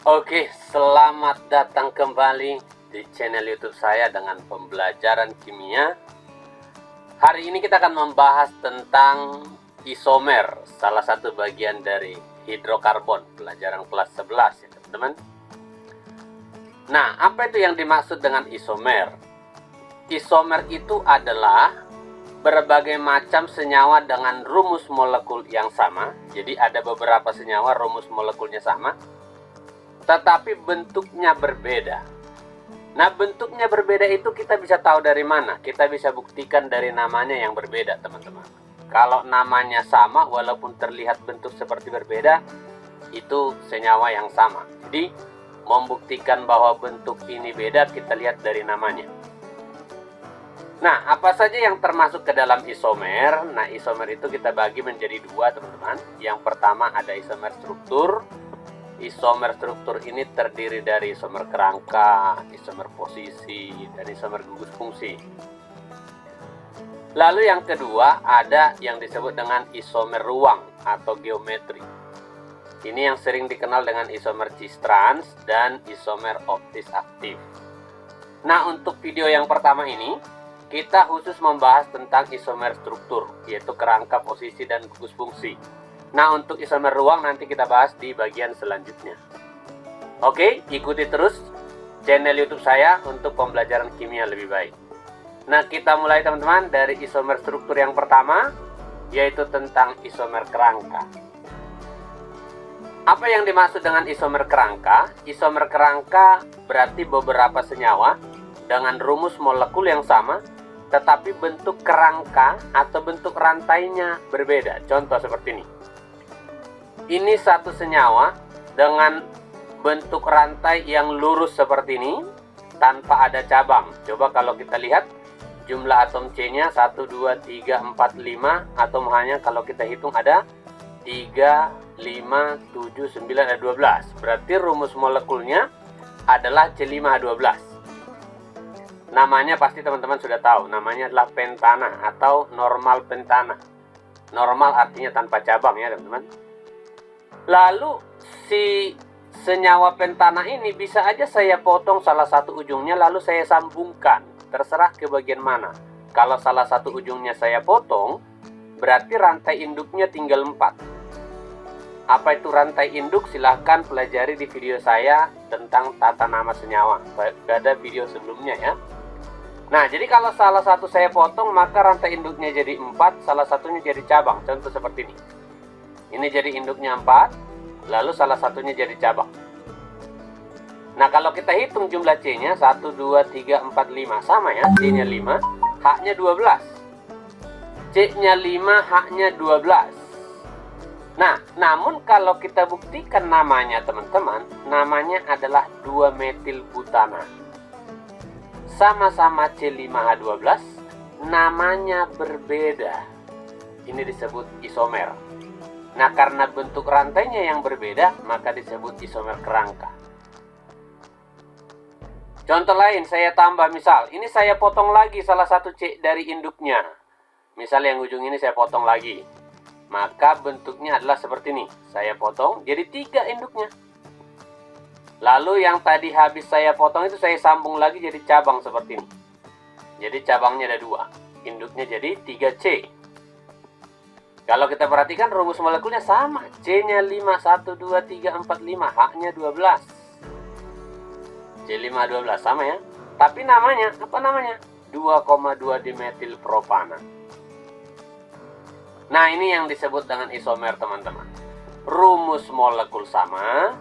Oke, selamat datang kembali di channel YouTube saya dengan pembelajaran kimia. Hari ini kita akan membahas tentang isomer, salah satu bagian dari hidrokarbon, pelajaran kelas 11 ya teman-teman. Nah, apa itu yang dimaksud dengan isomer? Isomer itu adalah berbagai macam senyawa dengan rumus molekul yang sama. Jadi ada beberapa senyawa rumus molekulnya sama, tetapi bentuknya berbeda. Nah, bentuknya berbeda itu kita bisa tahu dari mana? Kita bisa buktikan dari namanya yang berbeda, teman-teman. Kalau namanya sama, walaupun terlihat bentuk seperti berbeda, itu senyawa yang sama. Jadi, membuktikan bahwa bentuk ini beda, kita lihat dari namanya. Nah, apa saja yang termasuk ke dalam isomer? Nah, isomer itu kita bagi menjadi dua, teman-teman. Yang pertama ada isomer struktur. Isomer struktur ini terdiri dari isomer kerangka, isomer posisi, dan isomer gugus fungsi. Lalu yang kedua ada yang disebut dengan isomer ruang atau geometri. Ini yang sering dikenal dengan isomer cis-trans dan isomer optis aktif. Nah, untuk video yang pertama ini kita khusus membahas tentang isomer struktur, yaitu kerangka, posisi, dan gugus fungsi. Nah, untuk isomer ruang nanti kita bahas di bagian selanjutnya. Oke, ikuti terus channel YouTube saya untuk pembelajaran kimia lebih baik. Nah, kita mulai teman-teman dari isomer struktur yang pertama, yaitu tentang isomer kerangka. Apa yang dimaksud dengan isomer kerangka? Isomer kerangka berarti beberapa senyawa dengan rumus molekul yang sama, tetapi bentuk kerangka atau bentuk rantainya berbeda. Contoh seperti ini. Ini satu senyawa dengan bentuk rantai yang lurus seperti ini tanpa ada cabang. Coba kalau kita lihat jumlah atom C-nya 1, 2, 3, 4, 5. Atom H-nya kalau kita hitung ada 3, 5, 7, 9, ada 12. Berarti rumus molekulnya adalah C5H12. Namanya pasti teman-teman sudah tahu. Namanya adalah pentana atau normal pentana. Normal artinya tanpa cabang ya teman-teman. Lalu si senyawa pentana ini bisa aja saya potong salah satu ujungnya lalu saya sambungkan. Terserah ke bagian mana. Kalau salah satu ujungnya saya potong, berarti rantai induknya tinggal 4. Apa itu rantai induk? Silahkan pelajari di video saya tentang tata nama senyawa. Ada video sebelumnya ya. Nah, jadi kalau salah satu saya potong, maka rantai induknya jadi 4, salah satunya jadi cabang. Contoh seperti ini. Ini jadi induknya 4, lalu salah satunya jadi cabang. Nah, kalau kita hitung jumlah C-nya 1, 2, 3, 4, 5. Sama ya, C-nya 5, H-nya 12. C-nya 5, H-nya 12. Nah, namun kalau kita buktikan namanya teman-teman, namanya adalah 2-metilbutana. Sama-sama C5H12, namanya berbeda. Ini disebut isomer. Nah, karena bentuk rantainya yang berbeda, maka disebut isomer kerangka. Contoh lain, saya tambah misal, ini saya potong lagi salah satu C dari induknya. Misal yang ujung ini saya potong lagi. Maka bentuknya adalah seperti ini. Saya potong, jadi 3 induknya. Lalu yang tadi habis saya potong itu saya sambung lagi jadi cabang seperti ini. Jadi cabangnya ada 2. Induknya jadi 3C. Kalau kita perhatikan rumus molekulnya sama. C-nya 5, 1, 2, 3, 4, 5. H-nya 12. C5H12 sama ya. Tapi namanya, apa namanya? 2,2 dimetilpropana. Nah, ini yang disebut dengan isomer teman-teman. Rumus molekul sama,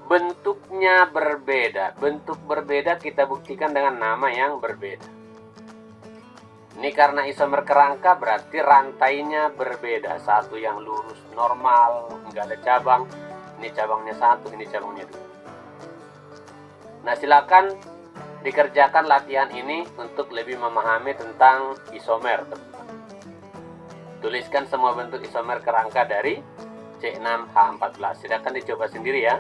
bentuknya berbeda. Bentuk berbeda kita buktikan dengan nama yang berbeda. Ini karena isomer kerangka berarti rantainya berbeda. Satu yang lurus normal, nggak ada cabang. Ini cabangnya 1, ini cabangnya 2. Nah, silakan dikerjakan latihan ini untuk lebih memahami tentang isomer, teman-teman. Tuliskan semua bentuk isomer kerangka dari C6H14. Silakan dicoba sendiri ya.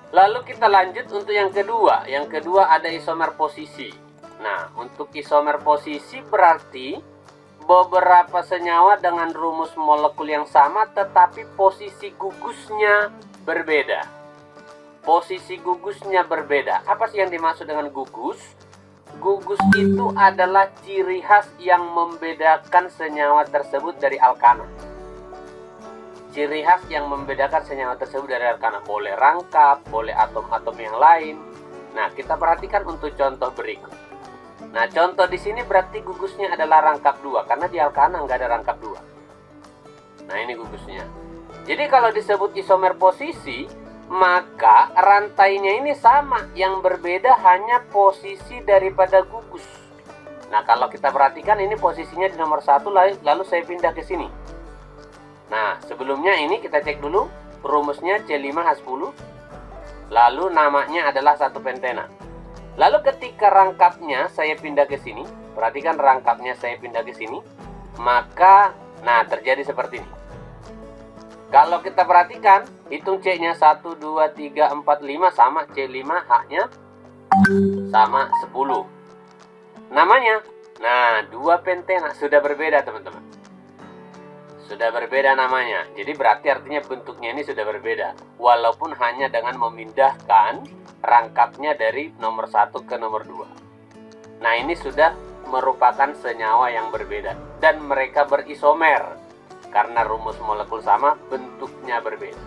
Lalu kita lanjut untuk yang kedua. Yang kedua ada isomer posisi. Nah, untuk isomer posisi berarti beberapa senyawa dengan rumus molekul yang sama tetapi posisi gugusnya berbeda. Posisi gugusnya berbeda. Apa sih yang dimaksud dengan gugus? Gugus itu adalah ciri khas yang membedakan senyawa tersebut dari alkana. Ciri khas yang membedakan senyawa tersebut dari alkana. Boleh rangkap, boleh atom-atom yang lain. Nah, kita perhatikan untuk contoh berikut. Nah, contoh di sini berarti gugusnya adalah rangkap 2 karena di alkana nggak ada rangkap 2. Nah, ini gugusnya. Jadi kalau disebut isomer posisi, maka rantainya ini sama, yang berbeda hanya posisi daripada gugus. Nah, kalau kita perhatikan ini posisinya di nomor 1, lalu saya pindah ke sini. Nah, sebelumnya ini kita cek dulu rumusnya C5H10, lalu namanya adalah 1 pentena. Lalu ketika rangkapnya saya pindah ke sini, perhatikan rangkapnya saya pindah ke sini, maka nah terjadi seperti ini. Kalau kita perhatikan, hitung C-nya 1, 2, 3, 4, 5 sama C5H-nya sama 10. Namanya, nah 2 pentena sudah berbeda teman-teman. Sudah berbeda namanya. Jadi berarti artinya bentuknya ini sudah berbeda. Walaupun hanya dengan memindahkan rangkapnya dari nomor 1 ke nomor 2. Nah, ini sudah merupakan senyawa yang berbeda. Dan mereka berisomer. Karena rumus molekul sama, bentuknya berbeda.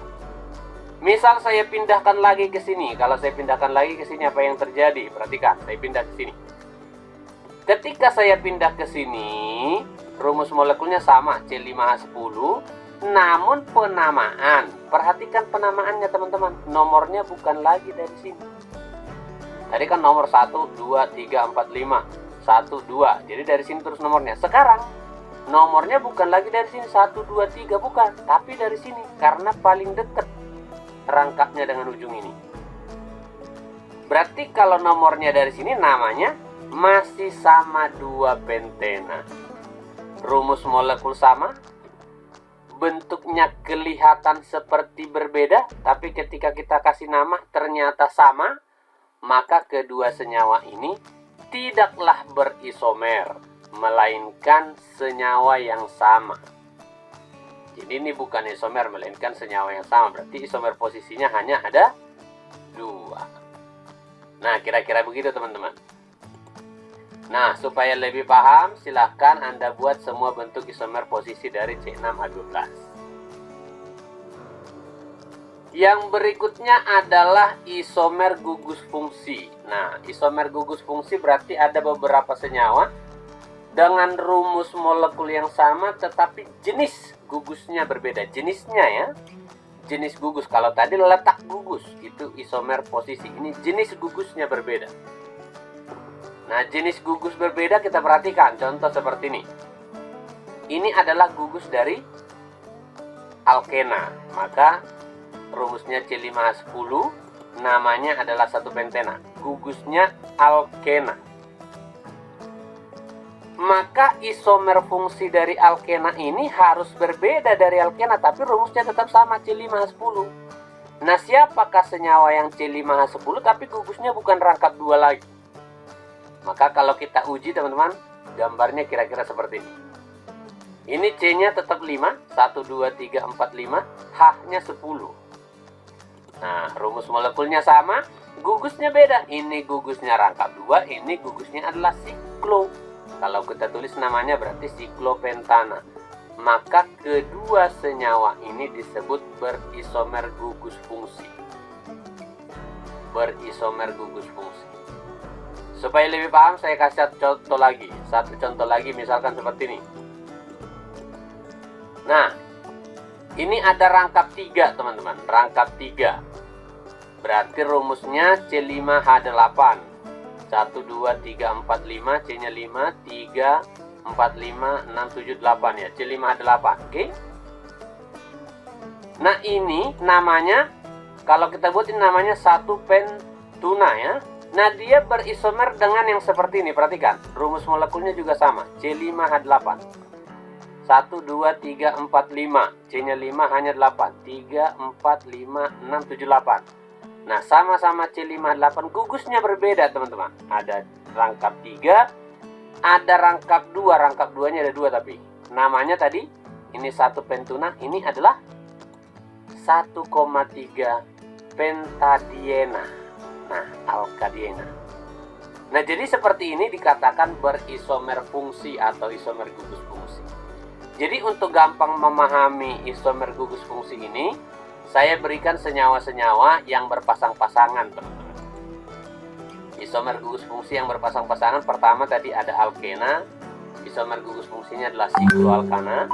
Misal saya pindahkan lagi ke sini. Kalau saya pindahkan lagi ke sini, apa yang terjadi? Perhatikan, saya pindah ke sini. Ketika saya pindah ke sini, rumus molekulnya sama, C5H10. Namun penamaan, perhatikan penamaannya teman-teman. Nomornya bukan lagi dari sini. Tadi kan nomor 1, 2, 3, 4, 5. 1, 2. Jadi dari sini terus nomornya. Sekarang nomornya bukan lagi dari sini 1, 2, 3, bukan. Tapi dari sini. Karena paling dekat rangkapnya dengan ujung ini. Berarti kalau nomornya dari sini, namanya masih sama 2 pentena. Rumus molekul sama, bentuknya kelihatan seperti berbeda, tapi ketika kita kasih nama ternyata sama, maka kedua senyawa ini tidaklah berisomer, melainkan senyawa yang sama. Jadi ini bukan isomer, melainkan senyawa yang sama. Berarti isomer posisinya hanya ada 2. Nah, kira-kira begitu teman-teman. Nah, supaya lebih paham, silahkan Anda buat semua bentuk isomer posisi dari C6H12. Yang berikutnya adalah isomer gugus fungsi. Nah, isomer gugus fungsi berarti ada beberapa senyawa dengan rumus molekul yang sama, tetapi jenis gugusnya berbeda. Jenisnya ya, jenis gugus. Kalau tadi letak gugus, itu isomer posisi. Ini jenis gugusnya berbeda. Nah, jenis gugus berbeda kita perhatikan. Contoh seperti ini. Ini adalah gugus dari alkena. Maka rumusnya C5H10. Namanya adalah 1 pentena. Gugusnya alkena. Maka isomer fungsi dari alkena ini harus berbeda dari alkena. Tapi rumusnya tetap sama, C5H10. Nah, siapakah senyawa yang C5H10 tapi gugusnya bukan rangkap 2 lagi? Maka kalau kita uji teman-teman, gambarnya kira-kira seperti ini. Ini C-nya tetap 5, 1, 2, 3, 4, 5, H-nya 10. Nah, rumus molekulnya sama, gugusnya beda. Ini gugusnya rangkap 2, ini gugusnya adalah siklo. Kalau kita tulis namanya berarti siklopentana. Maka kedua senyawa ini disebut berisomer gugus fungsi. Berisomer gugus fungsi. Supaya lebih paham, saya kasih contoh lagi. Satu contoh lagi, misalkan seperti ini. Nah, ini ada rangkap 3, teman-teman. Rangkap 3. Berarti rumusnya C5H8. 1, 2, 3, 4, 5. C-nya 5, 3, 4, 5, 6, 7, 8 ya. C5H8. Oke? Nah, ini namanya, kalau kita buat ini namanya 1 pentuna ya. Nah, dia berisomer dengan yang seperti ini. Perhatikan, rumus molekulnya juga sama, C5H8. 1, 2, 3, 4, 5. C-nya 5, hanya 8. 3, 4, 5, 6, 7, 8. Nah, sama-sama C5H8, gugusnya berbeda teman-teman. Ada rangkap 3, ada rangkap dua, rangkap duanya ada dua tapi namanya tadi ini 1 pentuna, ini adalah 1,3 pentadiena. Nah, alkadiena. Nah, jadi seperti ini dikatakan berisomer fungsi atau isomer gugus fungsi. Jadi untuk gampang memahami isomer gugus fungsi ini, saya berikan senyawa-senyawa yang berpasang-pasangan, teman-teman. Isomer gugus fungsi yang berpasang-pasangan pertama tadi ada alkena, isomer gugus fungsinya adalah sikloalkana.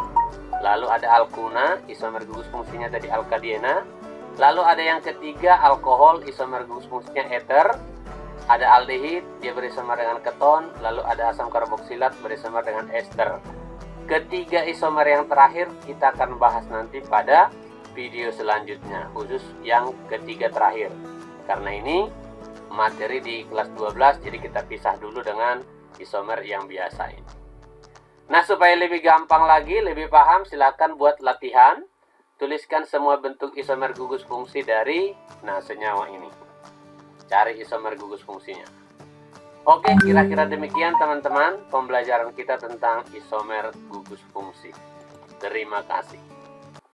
Lalu ada alkuna, isomer gugus fungsinya tadi alkadiena. Lalu ada yang ketiga alkohol, isomer gugus fungsinya eter. Ada aldehid, dia berisomer dengan keton. Lalu ada asam karboksilat berisomer dengan ester. Ketiga isomer yang terakhir kita akan bahas nanti pada video selanjutnya, khusus yang ketiga terakhir. Karena ini materi di kelas 12, jadi kita pisah dulu dengan isomer yang biasa ini. Nah, supaya lebih gampang lagi, lebih paham, silakan buat latihan. Tuliskan semua bentuk isomer gugus fungsi dari senyawa ini. Cari isomer gugus fungsinya. Oke, kira-kira demikian teman-teman pembelajaran kita tentang isomer gugus fungsi. Terima kasih.